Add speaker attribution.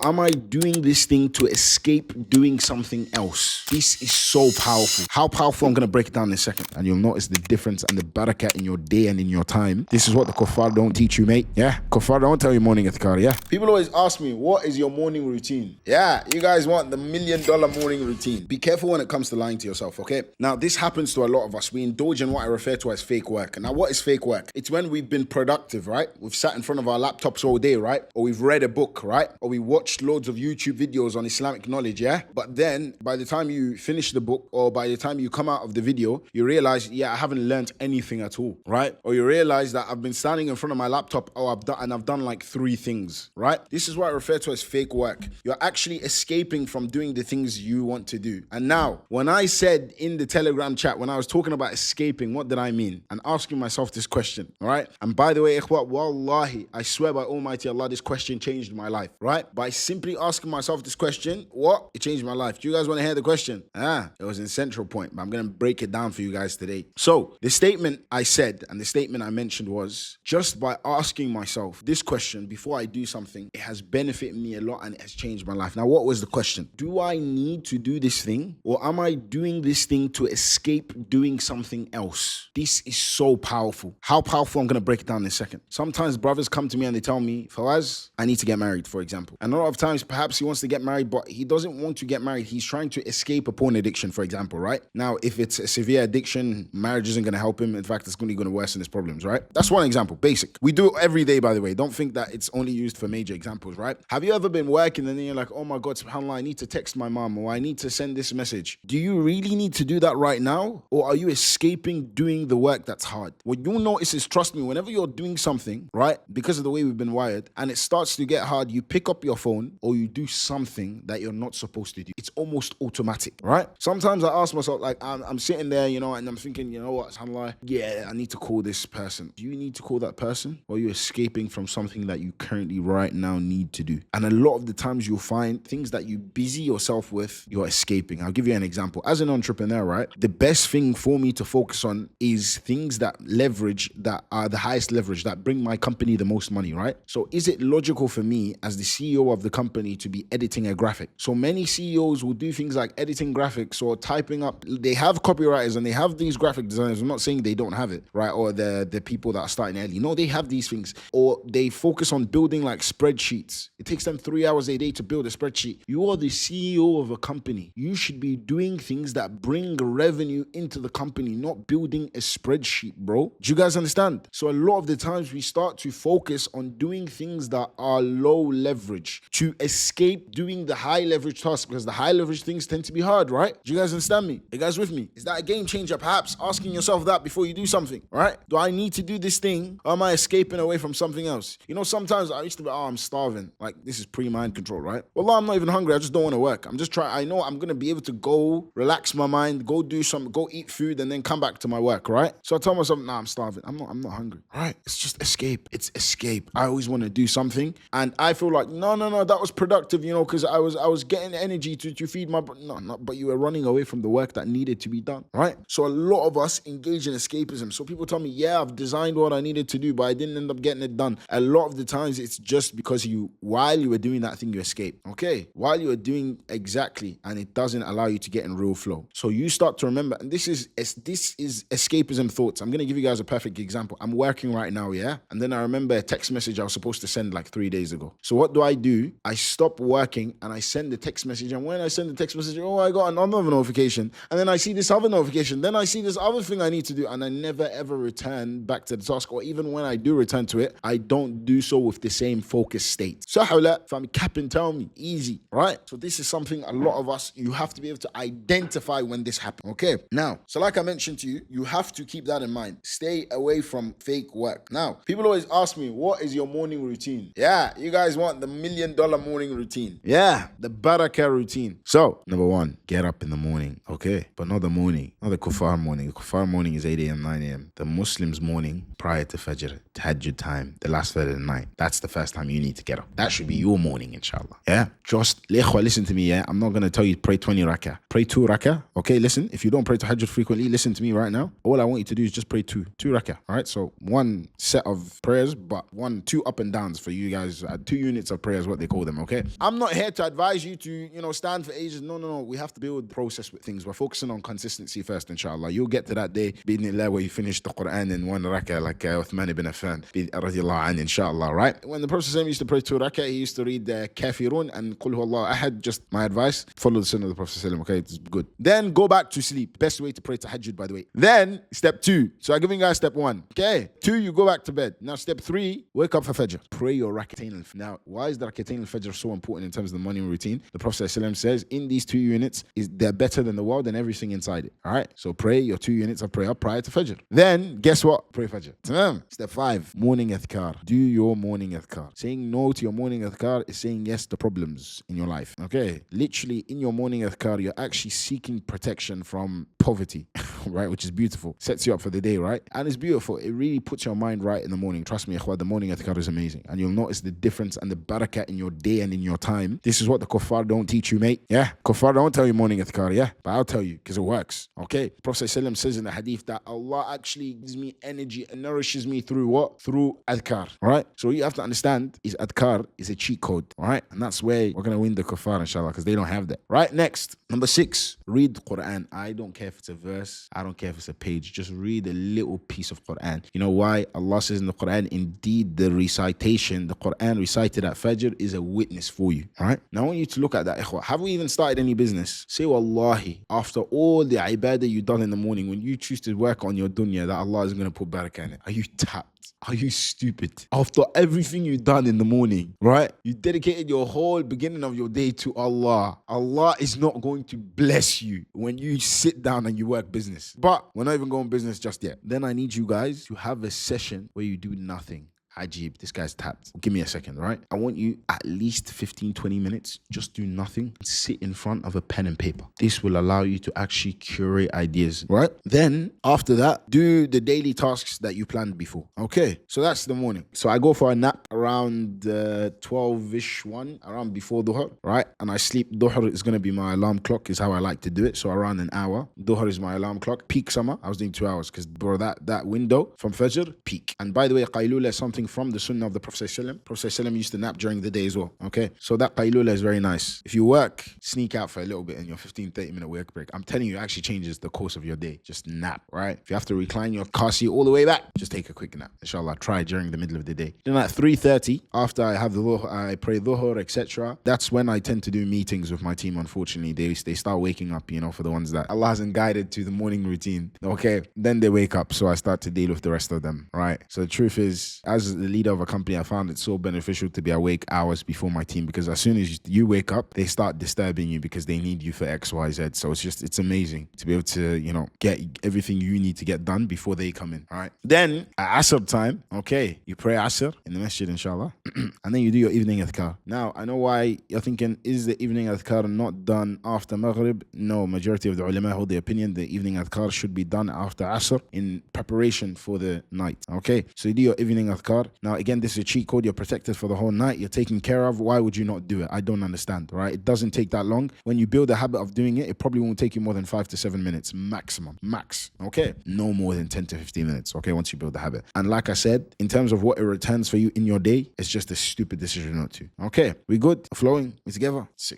Speaker 1: Am I doing this thing to escape doing something else? This is so powerful. How powerful? I'm going to break it down in a second. And you'll notice the difference and the barakah in your day and in your time. This is what the kuffar don't teach you, mate. Yeah? Kuffar don't tell you morning athkar, yeah? People always ask me, what is your morning routine? Yeah, you guys want the $1 million morning routine. Be careful when it comes to lying to yourself, okay? Now, this happens to a lot of us. We indulge in what I refer to as fake work. Now, what is fake work? It's when we've been productive, right? We've sat in front of our laptops all day, right? Or we've read a book, right? Or we watched loads of YouTube videos on Islamic knowledge, yeah? But then by the time you finish the book or by the time you come out of the video, you realize, yeah, I haven't learned anything at all, right? Or you realize that I've been standing in front of my laptop, I've done like 3 things, right? This is what I refer to as fake work. You're actually escaping from doing the things you want to do. And now, when I said in the Telegram chat, when I was talking about escaping, what did I mean? And asking myself this question, all right? And by the way, ikhwa, wallahi, I swear by Almighty Allah, this question changed my life, right? By simply asking myself this question, what? It changed my life. Do you guys want to hear the question? It was in Central Point, but I'm going to break it down for you guys today. So the statement I said and the statement I mentioned was, just by asking myself this question before I do something, it has benefited me a lot and it has changed my life. Now, what was the question? Do I need to do this thing, or am I doing this thing to escape doing something else? This is so powerful. How powerful? I'm going to break it down in a second. Sometimes brothers come to me and they tell me, Fawaz, I need to get married, for example. And a lot of times, perhaps he wants to get married, but he doesn't want to get married. He's trying to escape a porn addiction, for example, right? Now, if it's a severe addiction, marriage isn't going to help him. In fact, it's only going to worsen his problems, right? That's one example, basic. We do it every day, by the way. Don't think that it's only used for major examples, right? Have you ever been working and then you're like, oh my God, subhanAllah, I need to text my mom, or I need to send this message. Do you really need to do that right now? Or are you escaping doing the work that's hard? What you'll notice is, trust me, whenever you're doing something, right, because of the way we've been wired, and it starts to get hard, you pick up your phone or you do something that you're not supposed to do. It's almost automatic, right? Sometimes I ask myself, like, I'm sitting there, you know, and I'm thinking, you know what, subhanAllah, yeah, I need to call this person. Do you need to call that person? Or are you escaping from something that you currently right now need to do? And a lot of the times you'll find things that you busy yourself with, you're escaping. I'll give you an example. As an entrepreneur, right, the best thing for me to focus on is things that leverage, that are the highest leverage, that bring my company the most money, right? So is it logical for me as the CEO of the company to be editing a graphic? So many CEOs will do things like editing graphics or typing up. They have copywriters and they have these graphic designers. I'm not saying they don't have it, right? Or the people that are starting early. No, they have these things. Or they focus on building like spreadsheets. It takes them 3 hours a day to build a spreadsheet. You are the CEO of a company. You should be doing things that bring revenue into the company, not building a spreadsheet, bro. Do you guys understand? So a lot of the times we start to focus on doing things that are low leverage to escape doing the high leverage tasks, because the high leverage things tend to be hard, right? Do you guys understand me? Are you guys with me? Is that a game changer? Perhaps asking yourself that before you do something, right? Do I need to do this thing, or am I escaping away from something else? You know, sometimes I used to be, I'm starving. Like, this is pre-mind control, right? Well, I'm not even hungry. I just don't want to work. I'm just trying. I know I'm going to be able to go relax my mind, go do something, go eat food, and then come back to my work, right? So I tell myself, nah, I'm starving. I'm not hungry, right? It's just escape. It's escape. I always want to do something. And I feel like, no, that was productive, you know, because I was getting energy to feed my, but you were running away from the work that needed to be done, right? So a lot of us engage in escapism. So people tell me, yeah, I've designed what I needed to do, but I didn't end up getting it done. A lot of the times it's just because while you were doing that thing, you escaped, okay? While you were doing exactly, and it doesn't allow you to get in real flow. So you start to remember, and this is escapism thoughts. I'm going to give you guys a perfect example. I'm working right now, yeah? And then I remember a text message I was supposed to send like 3 days ago. So what do? I stop working and I send the text message. And when I send the text message, I got another notification. And then I see this other notification. Then I see this other thing I need to do. And I never ever return back to the task. Or even when I do return to it, I don't do so with the same focus state. So if I'm capping, tell me, easy, right? So this is something a lot of us, you have to be able to identify when this happens. Okay. Now, so like I mentioned to you, you have to keep that in mind. Stay away from fake work. Now, people always ask me, what is your morning routine? Yeah, you guys want the $1 million morning routine. Yeah, the barakah routine. So, number 1, get up in the morning, okay? But not the morning, not the kuffar morning. The kuffar morning is 8 a.m., 9 a.m. The Muslims morning prior to Fajr, tahajjud time, the last third of the night, that's the first time you need to get up. That should be your morning, inshallah. Yeah, just listen to me. Yeah, I'm not gonna tell you to pray 20 rakah. Pray 2 rakah. Okay, listen. If you don't pray tahajjud frequently, listen to me right now. All I want you to do is just pray two rakah. All right. So one set of prayers, but two up and downs for you guys. 2 units of prayer is what they call them. Okay. I'm not here to advise you to stand for ages. No. We have to build process with things. We're focusing on consistency first, inshallah. You'll get to that day, bi'idhnillah, where you finish the Quran in 1 rakah, like Uthman ibn Affan, radiallahu anhu, inshallah. Right. When the Prophet used to pray 2 rakah, he used to read the Kafirun and Qul Huwallahu Ahad. Just my advice, follow the sunnah of the Prophet. Okay, it's good. Then go back to sleep. Best way to pray tahajjud, by the way. Then step 2. So I'm giving you guys step 1. Okay. 2, you go back to bed. Now step 3, wake up for Fajr. Pray your rak'atayn. Now, why is the rak'atayn al-Fajr so important in terms of the morning routine? The Prophet ﷺ says in these 2 units, they're better than the world and everything inside it. All right. So pray your 2 units of prayer prior to Fajr. Then guess what? Pray Fajr. Step 5, morning adhkar. Do your morning adhkar. Saying no to your morning adhkar is saying yes to problems in your life. Okay. Literally in your morning adhkar, you're actually seeking protection from poverty, right? Which is beautiful. Sets you up for the day, right? And it's beautiful. It really puts your mind right in the morning. Trust me, ikhwah, the morning adhkar is amazing. And you'll notice the difference and the barakah in your day and in your time. This is what the kuffar don't teach you, mate. Yeah. Kuffar don't tell you morning adhkar, yeah? But I'll tell you because it works. Okay. Prophet ﷺ says in the hadith that Allah actually gives me energy and nourishes me through what? Through adhkar. All right? So what you have to understand is adhkar is a cheat code. All right? And that's where we're going to win the kuffar, inshallah, because they don't have that. Right? Next. Number 6. Read the Quran. I don't care if it's a verse. I don't care if it's a page. Just read a little piece of Quran. You know why? Allah says in the Quran, indeed the recitation, the Quran recited at Fajr is a witness for you. All right? Now I want you to look at that, ikhwah. Have we even started any business? Say wallahi, after all the ibadah you've done in the morning, when you choose to work on your dunya, that Allah is going to put barakah in it. Are you tapped? Are you stupid? After everything you've done in the morning, right? You dedicated your whole beginning of your day to Allah. Allah is not going to bless you when you sit down and you work business. But we're not even going business just yet. Then I need you guys to have a session where you do nothing. Ajib, this guy's tapped. Give me a second, right? I want you at least 15-20 minutes, just do nothing, sit in front of a pen and paper. This will allow you to actually curate ideas, right? Then after that, do the daily tasks that you planned before. Okay, so that's the morning. So I go for a nap around 12-ish one, around before Dhuhr, right? And I sleep. Dhuhr is going to be my alarm clock, is how I like to do it. So around an hour. Dhuhr is my alarm clock. Peak summer, I was doing 2 hours because bro, that window from Fajr, peak. And by the way, qaylula is something from the sunnah of the Prophet ﷺ. Prophet ﷺ used to nap during the day as well. Okay, so that qaylula is very nice. If you work, sneak out for a little bit in your 15-30 minute work break. I'm telling you, it actually changes the course of your day. Just nap, right? If you have to recline your car seat all the way back, just take a quick nap. Inshallah, try during the middle of the day. Then at 3:30, after I have the dhuhr, I pray dhuhr, etc. That's when I tend to do meetings with my team. Unfortunately, they start waking up. For the ones that Allah hasn't guided to the morning routine. Okay, then they wake up, so I start to deal with the rest of them. Right. So the truth is, as the leader of a company, I found it so beneficial to be awake hours before my team, because as soon as you wake up, they start disturbing you because they need you for X, Y, Z. So it's amazing to be able to, get everything you need to get done before they come in. All right. Then at Asr time, okay, you pray Asr in the masjid, inshallah, and then you do your evening adhkar. Now, I know why you're thinking, is the evening adhkar not done after Maghrib? No, majority of the ulama hold the opinion the evening adhkar should be done after Asr in preparation for the night. Okay, so you do your evening adhkar. Now, again, this is a cheat code. You're protected for the whole night. You're taken care of. Why would you not do it? I don't understand, right? It doesn't take that long. When you build a habit of doing it, it probably won't take you more than 5 to 7 minutes maximum. Max. Okay? No more than 10 to 15 minutes. Okay? Once you build the habit. And like I said, in terms of what it returns for you in your day, it's just a stupid decision not to. Okay? We good? Flowing? We together? Sick.